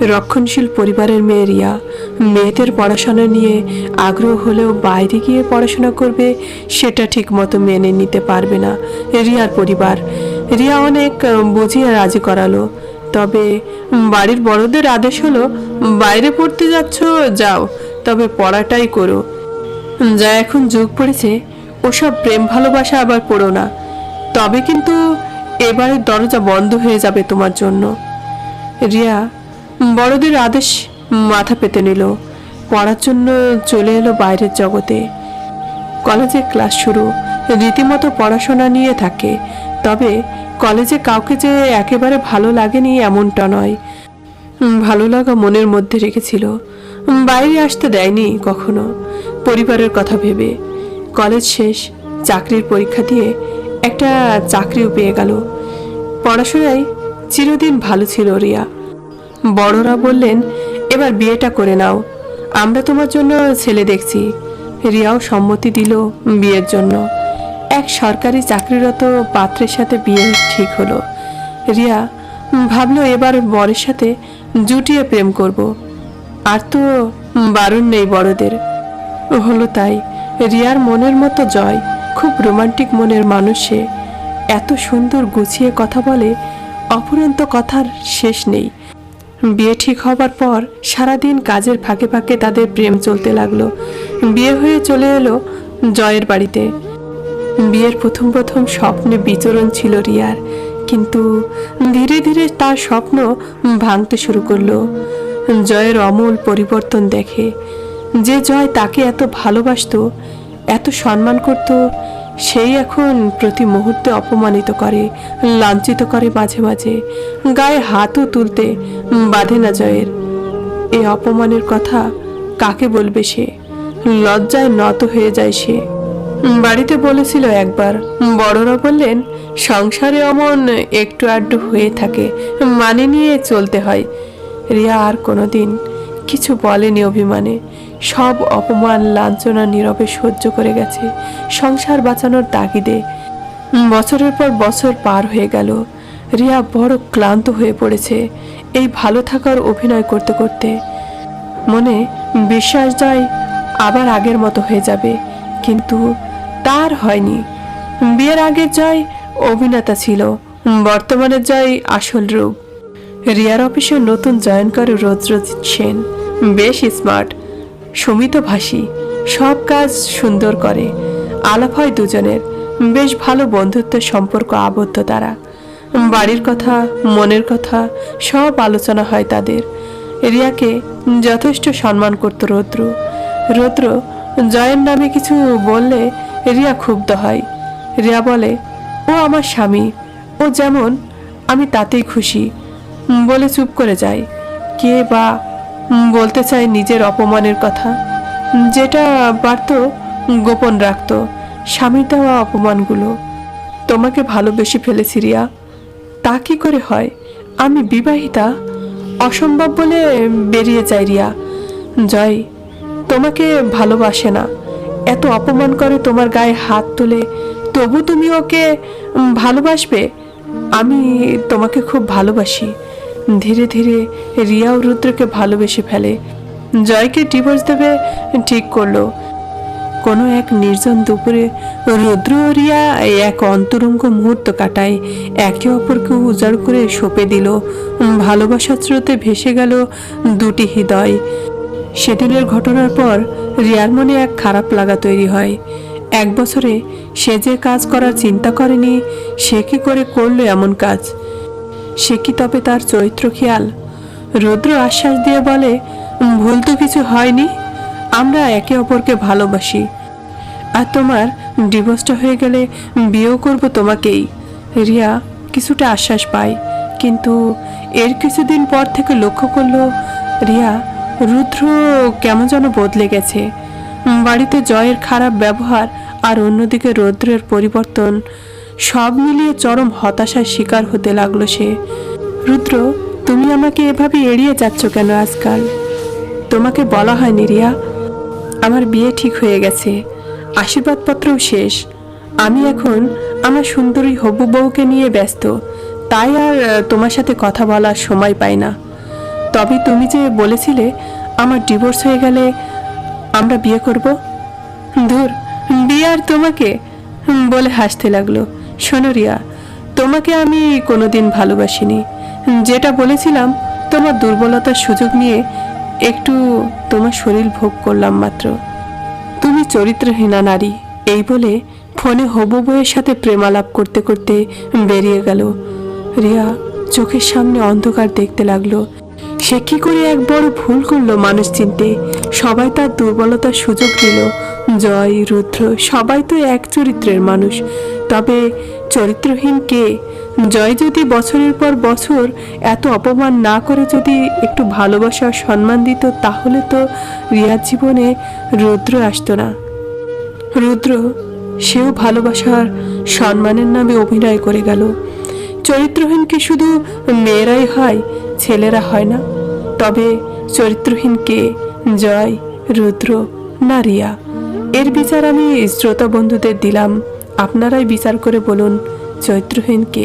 রক্ষণশীল পরিবারের মেয়ে রিয়া মেয়েদের পড়াশোনা নিয়ে আগ্রহ হলেও বাইরে গিয়ে পড়াশোনা করবে সেটা ঠিক মতো মেনে নিতে পারবে না রিয়ার পরিবার। রিয়া অনেক বুঝিয়ে রাজি করালো, তবে বাড়ির বড়দের আদেশ হলো বাইরে পড়তে যাচ্ছ যাও, তবে পড়াটাই করো। যা এখন যুগ পড়েছে ওসব প্রেম ভালোবাসা আবার পড়ো না, তবে কিন্তু এবারে দরজা বন্ধ হয়ে যাবে তোমার জন্য। রিয়া বড়দের আদেশ মাথা পেতে নিল, পড়ার জন্য চলে এলো বাইরের জগতে। কলেজে ক্লাস শুরু, রীতিমতো পড়াশোনা নিয়ে থাকে, তবে কলেজে কাউকে যে একেবারে ভালো লাগেনি এমনটা নয়। ভালো লাগা মনের মধ্যে রেখেছিল, বাইরে আসতে দেয়নি কখনো পরিবারের কথা ভেবে। কলেজ শেষ, চাকরির পরীক্ষা দিয়ে একটা চাকরিও পেয়ে গেল। পড়াশোনায় চিরদিন ভালো ছিল রিয়া। বড়রা বললেন এবার বিয়েটা করে নাও, আমরা তোমার জন্য ছেলে দেখছি। রিয়াও সম্মতি দিল বিয়ের জন্য। এক সরকারি চাকরিরত পাত্রের সাথে বিয়ে ঠিক হলো। রিয়া ভাবলো এবার বরের সাথে জুটিয়ে প্রেম করব, আর তো বারণ নেই বড়দের। হলো তাই। রিয়ার মনের মতো জয়, খুব রোমান্টিক মনের মানুষ সে। এত সুন্দর গুছিয়ে কথা বলে, অফুরন্ত কথার শেষ নেই। বিয়ে ঠিক হবার পর সারাদিন কাজের ফাঁকে ফাঁকে তাদের প্রেম চলতে লাগলো। বিয়ে হয়ে চলে এলো জয়ের বাড়িতে। বিয়ের প্রথম প্রথম স্বপ্নে বিচরণ ছিল রিয়ার, কিন্তু ধীরে ধীরে তার স্বপ্ন ভাঙতে শুরু করলো। জয়ের অমূল পরিবর্তন দেখে। যে জয় তাকে এত ভালোবাসতো, এত সম্মান করত, সেই এখন প্রতি মুহূর্তে অপমানিত করে, লাঞ্ছিত করে, মাঝে মাঝে গায়ে হাতও তুলতে বাধে না জয়ের। এই অপমানের কথা কাকে বলবে সে? লজ্জায় নত হয়ে যায় সে। বাড়িতে বলেছিল একবার, বড়রা বললেন সংসারে অমন একটু আড্ডু হয়ে থাকে, মানে নিয়ে চলতে হয়। রিয়া আর কোনোদিন কিছু বলেনি অভিমানে। সব অপমান লাঞ্ছনা নীরবে সহ্য করে গেছে সংসার বাঁচানোর তাগিদে। বছরের পর বছর পার হয়ে গেল। রিয়া বড় ক্লান্ত হয়ে পড়েছে এই ভালো থাকার অভিনয় করতে করতে। মনে বিশ্বাস যায় আবার আগের মতো হয়ে যাবে, কিন্তু তার হয়নি। বিয়ের আগের জয় অভিনেতা ছিল, বর্তমানের জয় আসল রূপ। রিয়ার অফিসে নতুন জয়েন করে রোজরোজিত সেন। বেশ স্মার্ট, সমিতভাষী, সব কাজ সুন্দর করে। আলাপ হয় দুজনের, বেশ ভালো বন্ধুত্বের সম্পর্ক আবদ্ধ তারা। বাড়ির কথা, মনের কথা সব আলোচনা হয় তাদের। রিয়াকে যথেষ্ট সম্মান করত রৌদ্র। রৌদ্র জয়ের নামে কিছু বললে রিয়া ক্ষুব্ধ হয়। রিয়া বলে ও আমার স্বামী, ও যেমন আমি তাতেই খুশি বলে চুপ করে যায়। কে বা বলতে চায় নিজের অপমানের কথা, যেটা পারত গোপন রাখত। স্বামীর দেওয়া অপমানগুলো। তোমাকে ভালোবেসে ফেলেছি রিয়া, তা কি করে হয়? আমি বিবাহিতা, অসম্ভব বলে বেরিয়ে যায় রিয়া। জয় তোমাকে ভালোবাসে না, এত অপমান করে, তোমার গায়ে হাত তোলে, তবু তুমি ওকে ভালোবাসবে? আমি তোমাকে খুব ভালোবাসি। ধীরে ধীরে রিয়াও রুদ্রকে ভালোবেসে ফেলে। জয়কে ডিভোর্স দেবে ঠিক করলো। কোনো এক নির্জন দুপুরে রুদ্র ও রিয়া এক অন্তরঙ্গ মুহূর্ত কাটায়, একে অপরকে উজাড় করে সঁপে দিল। ভালোবাসার স্রোতে ভেসে গেল দুটি হৃদয়। সেদিনের ঘটনার পর রিয়ার মনে এক খারাপ লাগা তৈরি হয়। এক বছরে সে যে কাজ করার চিন্তা করেনি, সে কি করে করলো এমন কাজ? সে কি তবে তার চরিত্র খেয়াল? রুদ্র আশ্বাস দিয়ে বলে, ভুল তো কিছু হয়নি, আমরা একে অপরকে ভালোবাসি, আর তোমার ডিভোর্সটা হয়ে গেলে বিয়েও করব তোমাকেই। রিয়া কিছুটা আশ্বাস পায়, কিন্তু এর কিছুদিন পর থেকে লক্ষ্য করলো রিয়া রুদ্র কেমন যেন বদলে গেছে। বাড়িতে জয়ের খারাপ ব্যবহার আর অন্যদিকে রুদ্রের পরিবর্তন, সব মিলিয়ে চরম হতাশার শিকার হতে লাগলো সে। রুদ্র, তুমি আমাকে এভাবে এড়িয়ে যাচ্ছ কেন আজকাল? তোমাকে বলা হয়নি রিয়া, আমার বিয়ে ঠিক হয়ে গেছে, আশীর্বাদপত্রও শেষ। আমি এখন আমার সুন্দরী হবু বউকে নিয়ে ব্যস্ত, তাই আর তোমার সাথে কথা বলার সময় পাই না। তবে তুমি যে বলেছিলে আমার ডিভোর্স হয়ে গেলে আমরা বিয়ে করব। ধুর, বিয়ে আর তোমাকে, বলে হাসতে লাগলো। শোনো রিয়া, তোমাকে আমি কোনোদিন ভালোবাসিনি। যেটা বলেছিলাম তোমার দুর্বলতার সুযোগ নিয়ে একটু তোমার শরীর ভোগ করলাম মাত্র। তুমি চরিত্রহীনা নারী, এই বলে ফোনে হবু বউয়ের সাথে প্রেমালাপ করতে করতে বেরিয়ে গেল। রিয়া চোখের সামনে অন্ধকার দেখতে লাগলো। সে কি করে এক বড় ভুল করলো মানুষ চিনতে। সবাই তার দুর্বলতার সুযোগ দিল। জয়, রুদ্র সবাই তো এক চরিত্রের মানুষ, তবে চরিত্রহীন কে? জয় যদি বছরের পর বছর এত অপমান না করে যদি একটু ভালোবাসা ও সম্মান দিত, তাহলে তো রিয়ার জীবনে রুদ্র আসতো না। রুদ্র সেও ভালোবাসার সম্মানের নামে অভিনয় করে গেল। চরিত্রহীন কি শুধু মেয়েরাই হয়, ছেলেরা হয় না? তবে চরিত্রহীন কে? জয়, রুদ্র না রিয়া? এর বিচার আমি শ্রোতা বন্ধুদের দিলাম। আপনারাই বিচার করে বলুন চরিত্রহীন কে।